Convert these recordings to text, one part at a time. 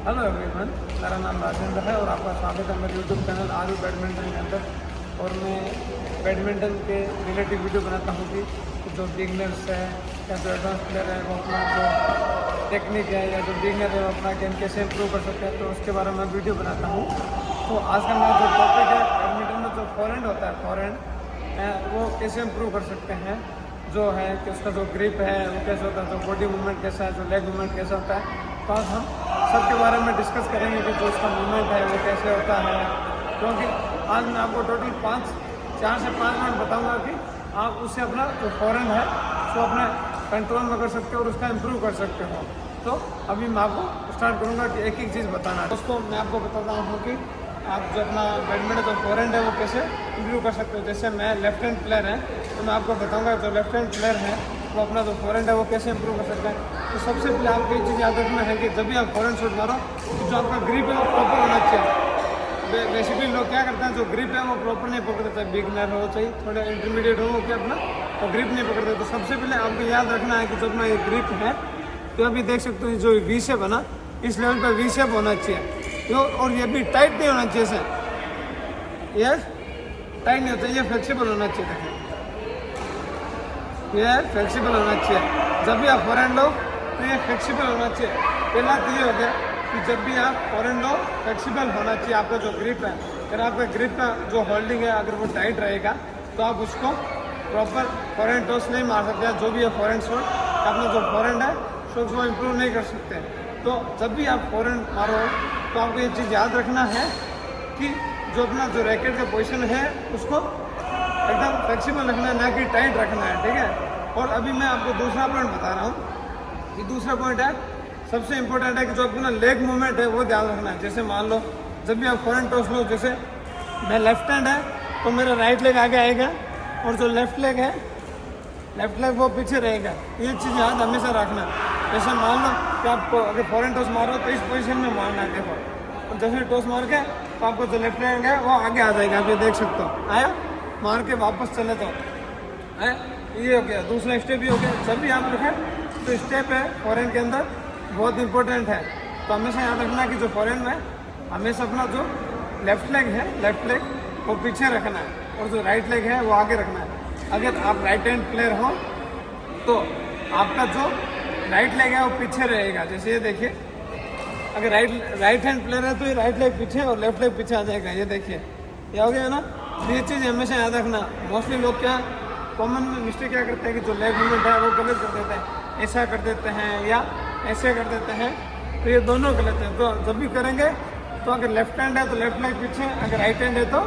Hello everyone, मेरा नाम राजेंद्र है और आपका स्वागत है मेरे यूट्यूब चैनल आरू बैडमिंटन के अंदर। और मैं बैडमिंटन के रिलेटिव वीडियो बनाता हूँ कि जो बिगनर्स है या जो एडवांस प्लेयर है वो अपना जो टेक्निक है या जो बिगनर है वो अपना गेम कैसे इम्प्रूव कर सकते हैं, तो उसके बारे में वीडियो बनाता हूँ। तो आज का मेरा जो टॉपिक है, बैडमिंटन में जो फॉरहैंड होता है, फॉरहैंड वो कैसे इम्प्रूव कर सकते हैं, जो है कि उसका जो ग्रिप है वो कैसे होता है, जो बॉडी मूवमेंट कैसा है, जो लेग मूवमेंट कैसा होता है। तो आज हम सबके बारे में डिस्कस करेंगे कि जो उसका मूवमेंट है वो कैसे होता है, क्योंकि आज मैं आपको टोटल 4 से 5 मिनट बताऊंगा कि आप उससे अपना जो फॉरहैंड है उसको अपने कंट्रोल में कर सकते हो और उसका इम्प्रूव कर सकते हो। तो अभी मैं आपको स्टार्ट करूंगा कि एक एक चीज़ बताना। दोस्तों, मैं आपको बताता हूँ कि आप जो अपना बैडमिंटन जो फॉरहैंड है वो कैसे इम्प्रूव कर सकते हो। जैसे मैं लेफ्ट हैंड प्लेयर है तो मैं आपको बताऊंगा जो लेफ्ट हैंड प्लेयर है वो अपना जो फॉरहैंड है वो कैसे इंप्रूव कर सकते हैं। तो सबसे पहले आपको एक चीज़ याद रखना है कि जब भी आप फॉरहैंड शॉट मारो तो जो आपका ग्रिप है वो प्रॉपर होना चाहिए। बेसिकली लोग क्या करते हैं, जो ग्रिप है वो प्रॉपर नहीं पकड़ते, चाहे बिगनर हो चाहे थोड़ा इंटरमीडिएट हो क्या अपना तो ग्रिप नहीं पकड़ते। तो सबसे पहले आपको याद रखना है कि जो अपना ये ग्रिप है, तो अभी देख सकते हो जो वी शेप है ना, इस लेवल पर वी शेप होना चाहिए। और ये भी टाइट नहीं होना चाहिए, से ये टाइट नहीं होता, ये फ्लेक्सिबल होना चाहिए। देखिए ये फ्लेक्सिबल होना चाहिए। जब भी आप फॉरहैंड लो तो ये फ्लेक्सिबल होना चाहिए। पहला तो ये हो गया कि जब भी आप फॉरहैंड लो फ्लेक्सिबल होना चाहिए आपका जो ग्रिप है। अगर आपका ग्रिप का जो होल्डिंग है अगर वो टाइट रहेगा तो आप उसको प्रॉपर फॉरहैंड टॉस नहीं मार सकते। जो भी है फॉरहैंड शॉट, अपना जो फॉरहैंड है शॉट वो इम्प्रूव नहीं कर सकते। तो जब भी आप फॉरहैंड मारो तो आपको ये चीज़ याद रखना है कि जो अपना जो रैकेट का पोजीशन है उसको एकदम फ्लेक्सिबल रखना है, ना कि टाइट रखना है, ठीक है। और अभी मैं आपको दूसरा पॉइंट बता रहा हूँ कि दूसरा पॉइंट है सबसे इम्पोर्टेंट है कि जो अपना लेग मूवमेंट है वो ध्यान रखना है। जैसे मान लो जब भी आप फॉरहैंड टॉस लो, जैसे मैं लेफ्ट हैंड है तो मेरा राइट लेग आगे आएगा और जो लेफ्ट लेग है, लेफ्ट लेग वो पीछे रहेगा। ये चीज़ याद हमेशा रखना। जैसे मान लो कि आपको अगर फॉरहैंड टॉस मारो तो इस पोजीशन में मारना है, देखो। और जैसे टॉस मार के तो आपको जो लेफ्ट लेग है वो आगे आ जाएगा, आप ये देख सकते हो। आया, मार के वापस चले तो है, ये हो गया। दूसरा स्टेप ये हो गया। जब भी आप रखें तो स्टेप है फॉरहैंड के अंदर बहुत इंपॉर्टेंट है। तो हमेशा याद रखना कि जो फॉरहैंड में हमेशा अपना जो लेफ्ट लेग है, लेफ्ट लेग वो पीछे रखना है और जो राइट लेग है वो आगे रखना है। अगर आप राइट हैंड प्लेयर हो तो आपका जो राइट लेग है वो पीछे रहेगा। जैसे ये देखिए, अगर राइट हैंड प्लेयर है तो ये राइट लेग पीछे और लेफ्ट लेग पीछे आ जाएगा। ये देखिए, ये हो गया ना। ये चीज़ हमेशा याद रखना। मोस्टली लोग क्या कॉमन में मिस्टेक क्या करते हैं कि जो लेग मूवमेंट है वो गलत कर देते हैं, ऐसा कर देते हैं या ऐसे कर देते हैं, तो ये दोनों गलत है। तो जब भी करेंगे तो अगर लेफ्ट हैंड है तो लेफ्ट लेग पीछे, अगर राइट हैंड है तो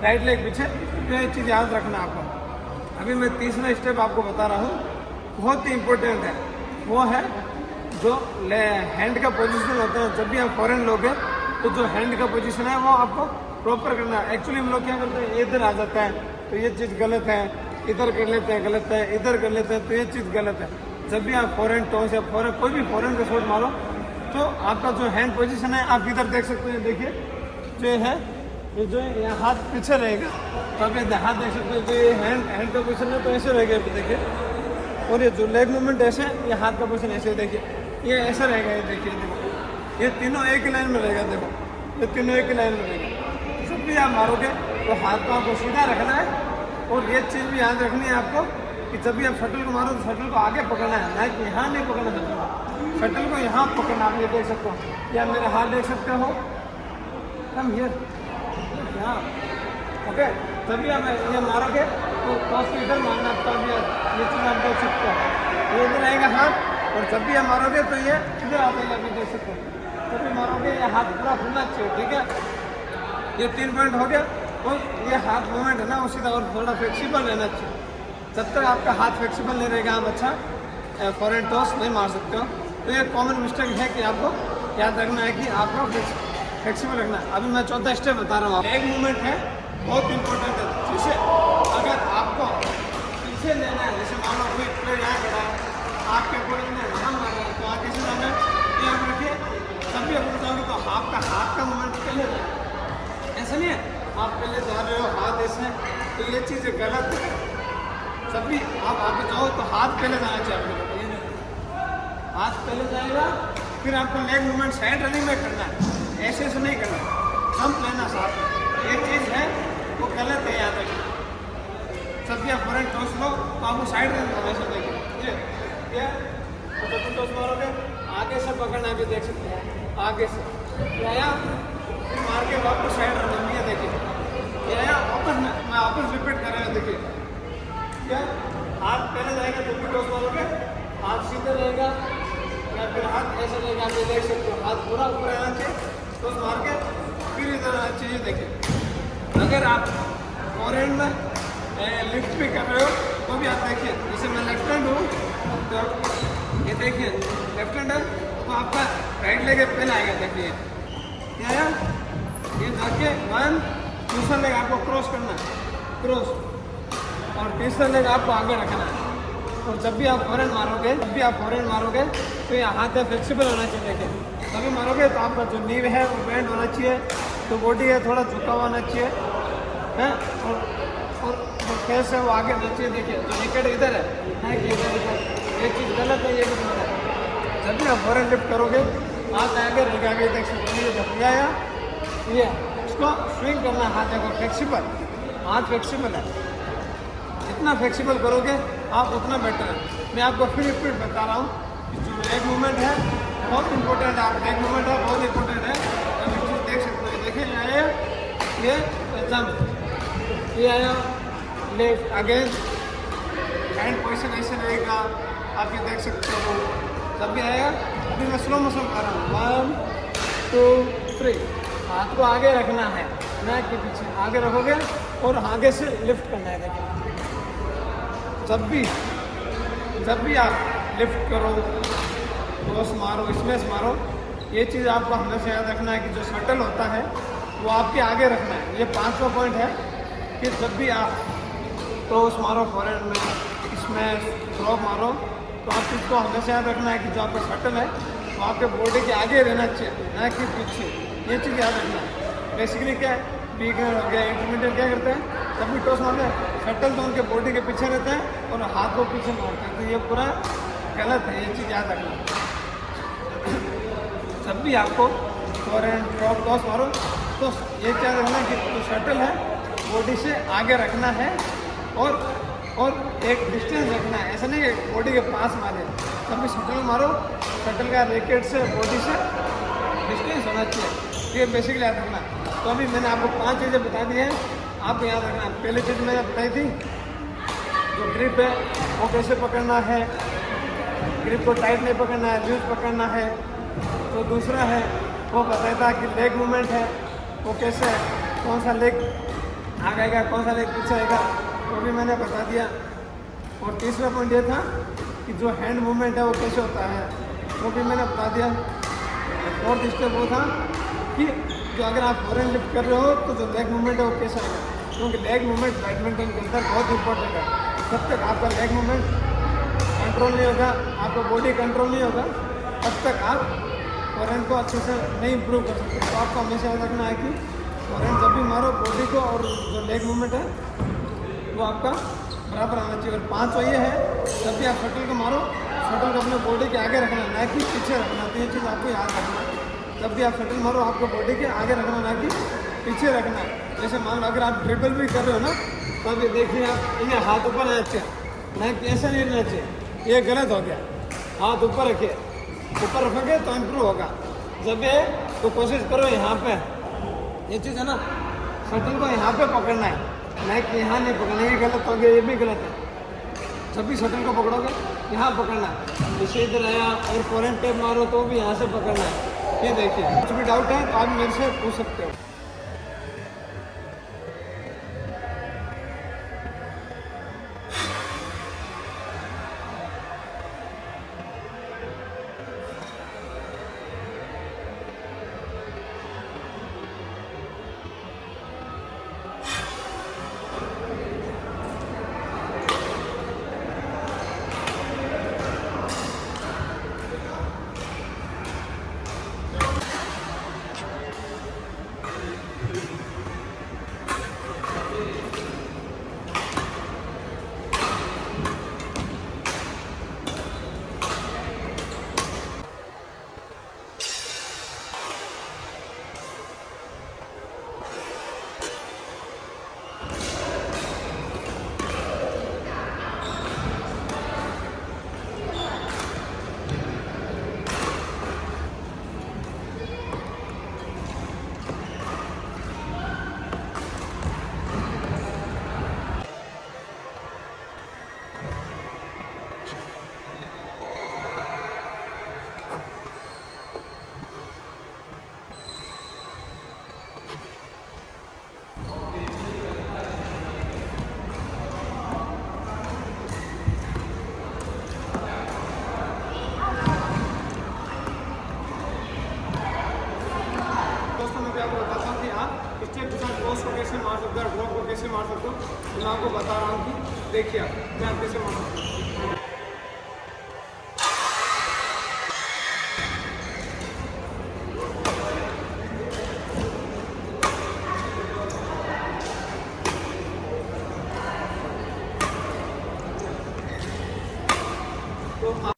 राइट लेग पीछे। तो ये चीज़ याद रखना आपको। अभी मैं तीसरा स्टेप आपको बता रहा हूँ, बहुत ही इम्पोर्टेंट है। वो है जो हैंड का पोजीशन होता है। जब भी आप फॉरहैंड लोगे तो जो हैंड का पोजीशन है वो आपको प्रॉपर करना है। एक्चुअली हम लोग क्या करते हैं, इधर आ जाता है तो ये चीज़ गलत है, इधर कर लेते हैं गलत है, इधर कर लेते हैं तो ये चीज़ गलत है। जब भी आप फॉरहैंड टॉस या फॉरहैंड कोई भी फॉरहैंड का शॉट मारो तो आपका जो हैंड पोजीशन है आप इधर देख सकते हैं। देखिए जो है ये जो है यहाँ हाथ पीछे रहेगा, तो आप ये हाथ देख सकते हैं। जो ये हैंड का पोजीशन है तो ऐसे रहेगा, देखिए। और ये जो लेग मूवमेंट ऐसे, ये हाथ का पोजीशन ऐसे, देखिए ये ऐसा रहेगा। ये देखिए, देखो ये तीनों एक ही लाइन में रहेगा। देखो ये तीनों एक ही लाइन में रहेगा। जब भी आप मारोगे तो हाथ को आपको सीधा रखना है। और ये चीज़ भी याद रखनी है आपको कि जब भी आप शटल को मारो तो शटल को आगे पकड़ना है, ना कि यहाँ नहीं पकड़ना। शटल को यहाँ पकड़ना। आप ये देख सकते हो, या मेरा हाथ देख सकते हो, कम हियर, यहाँ, ओके। जब भी आप ये मारोगे तो टॉस को इधर मारना आपका। ये चीज़ आप देख सकते हो, ये इधर आएगा हाथ। और जब भी आप मारोगे तो ये इधर आ जाएगा, आप देख सकते हो। जब भी मारोगे ये हाथ पूरा खुलना चाहिए, ठीक है। ये 3 पॉइंट हो गया। और ये हाथ मूवमेंट है ना वो सीधा और थोड़ा फ्लेक्सिबल रहना चाहिए। जब तक आपका हाथ फ्लेक्सिबल नहीं रहेगा आप अच्छा फॉरहैंड टॉस नहीं मार सकते हो। तो ये कॉमन मिस्टेक है कि आपको याद रखना है कि आपको फ्लेक्सिबल रखना है। अभी मैं चौथा स्टेप बता रहा हूँ। लेग मूवमेंट है बहुत इंपॉर्टेंट है। जैसे अगर आपको पीछे लेना है, जैसे मान लो कोई प्लेयर यहाँ खड़ा है, आपके कोई ने वहाँ मारा है तो आगे से जाना है, ये आप रखिए। तब भी अपना जाओगे तो आपका हाथ का मूवमेंट पहले ऐसा नहीं है, आप पहले जा रहे हो हाथ ऐसे, तो ये चीज़ गलत है। जब भी आप आगे जाओ तो हाथ पहले जाना चाहिए आपको। हाथ पहले जाएगा फिर आपको लेग मूवमेंट साइड रनिंग में करना है, ऐसे से नहीं करना, जंप लेना साथ में। एक चीज़ है वो गलत है, याद रखिए। जब भी आप फ्रंट टॉस लो तो आपको साइड रनिंग हमेशा देखिए, ये तो टॉस मारोगे आगे से पकड़ना है, भी देख सकते हैं आगे से आया, फिर मार के वापस साइड रनिंग, ये देखिए ये आया वापस, मैं वापस रिपीट कर रहा हूँ। देखिए क्या हाथ पहले जाएगा तो भी टॉस मारोगे, हाथ सीधे रहेगा या फिर हाथ ऐसे रहेगा, आप ये देख सकते हो, हाथ पूरा ऊपर आना चाहिए, टॉस मार के फिर इधर आना चाहिए। देखिए अगर आप फॉरहैंड में लिफ्ट भी कर रहे हो तो भी आप देखिए, जैसे मैं लेफ्ट हैंड हूँ तो ये देखिए लेफ्ट हैंड है तो आपका राइट लेग पहले आएगा। देखिए क्या है, ये जाके वन, दूसरा लेग आपको क्रॉस करना है, क्रॉस, और तीसरा लेग आपको आगे रखना है। और जब भी आप फॉरहैंड मारोगे तो ये हाथ फ्लेक्सिबल होना चाहिए। देखिए तभी मारोगे तो आपका जो नी है वो बेंड होना चाहिए, तो बॉडी है थोड़ा झुका हुआ होना चाहिए है, और फेस है वो आगे होना चाहिए। देखिए जो विकेट इधर है कि इधर, ये चीज़ गलत है, ये भी गलत है। जब भी आप फॉरहैंड लिफ्ट करोगे हाथ आगे रहेगा, आगे देख सकते हैं, जब आया ये इसको स्विंग करना, हाथ देखो फ्लेक्सिबल, हाथ फ्लेक्सिबल है, जितना फ्लेक्सिबल करोगे आप उतना बेटर है। मैं आपको फिर रिपीट बता रहा हूँ कि जो लेग मूवमेंट है बहुत इंपॉर्टेंट है, आप लेग मूवमेंट है बहुत इंपॉर्टेंट है। आप एक चीज़ देख सकते हो, देखिए ये आया, ये जंप, ये आया लेफ्ट अगेन, हैंड पोजिशन ऐसे रहेगा, आप ये देख सकते हो। जब भी आएगा, अभी मैं स्लो मोशन कर रहा हूँ, 1 2 3, हाथ को आगे रखना है ना कि पीछे, आगे रखोगे और आगे से लिफ्ट करना है। देखिए जब भी आप लिफ्ट करो, टॉस मारो, स्मैश मारो, ये चीज़ आपको हमेशा याद रखना है कि जो शटल होता है वो आपके आगे रखना है। ये 5वां पॉइंट है कि जब भी आप टॉस मारो फॉरहैंड में, स्मैश, ड्रॉप मारो, तो आप इसको हमेशा याद रखना है कि जो आपका शटल है वो आपके बॉडी के आगे रहना चाहिए, ना कि पीछे। ये चीज़ याद रखना है। बेसिकली क्या है, बिगिनर हो गया, इंटरमीडिएट क्या करते हैं, जब भी टॉस मारते हैं शटल तो उनके बॉडी के पीछे रहते हैं और हाथ को पीछे मारते हैं, तो ये पूरा गलत है, ये चीज़ याद रखना। जब भी आपको फॉरहैंड ड्रॉप टॉस मारो तो ये क्या रखना कि जो शटल है बॉडी से आगे रखना है और एक डिस्टेंस रखना है, ऐसा नहीं कि बॉडी के पास मारे। जब भी शटल मारो, शटल का रैकेट से बॉडी से डिस्टेंस होना चाहिए, ये बेसिकली याद रखना। तो अभी मैंने आपको 5 चीज़ें बता दी हैं, आपको याद रखना है। पहली चीज़ मैंने बताई थी जो ग्रिप है वो कैसे पकड़ना है, ग्रिप को टाइट नहीं पकड़ना है, लूज पकड़ना है। तो दूसरा है वो बताया था कि लेग मूवमेंट है वो कैसे है, कौन सा लेग आगे आएगा, कौन सा लेग पीछे आएगा, वो भी मैंने बता दिया। और तीसरा पॉइंट ये था कि जो हैंड मूवमेंट है वो कैसे होता है, वो भी मैंने बता दिया। फोर्थ स्टेप वो था कि जो अगर आप फॉरहैंड लिफ्ट कर रहे हो तो जो लेग मूवमेंट है वो कैसा आएगा, क्योंकि लेग मूवमेंट बैडमिंटन के अंदर बहुत इंपॉर्टेंट है। जब तक आपका लेग मूवमेंट कंट्रोल नहीं होगा, आपका बॉडी कंट्रोल नहीं होगा, तब तक आप फॉरहैंड को अच्छे से नहीं इम्प्रूव कर सकते। तो आपको हमेशा याद रखना है कि फॉरहैंड जब भी मारो बॉडी को और जो लेग मूवमेंट है वो आपका बराबर आना चाहिए। और 5वां ये है, जब भी आप शटल को मारो, शटल को अपने बॉडी के आगे रखना, ना कि पीछे रखना। तो ये चीज़ आपको याद रखना है, जब भी आप शटल मारो आपको बॉडी के आगे रखना, ना कि पीछे रखना। जैसे मान लो अगर आप ड्रिबल भी कर रहे हो ना, तो अभी देखिए आप ये हाथ ऊपर आना चाहिए, ना कि ऐसा नहीं रहना चाहिए, ये गलत हो गया। हाथ ऊपर रखिए, ऊपर रखोगे तो इम्प्रूव होगा। जब ये तो कोशिश करो यहाँ पे, ये चीज़ है ना, शटल को यहाँ पे पकड़ना है, ना कि यहाँ नहीं पकड़ना, ये गलत हो गया, ये भी गलत है। जब भी शटल को पकड़ोगे यहाँ पकड़ना है, जैसे इधर आया और फॉरहैंड टेप मारो तो भी यहाँ से पकड़ना है। ये देखिए, कुछ भी डाउट है तो आप मेरे से पूछ सकते हो। कैसे मार सकते हो तो मैं आपको बता रहा हूँ कि देखिए मैं आप कैसे मार सकता हूँ। तो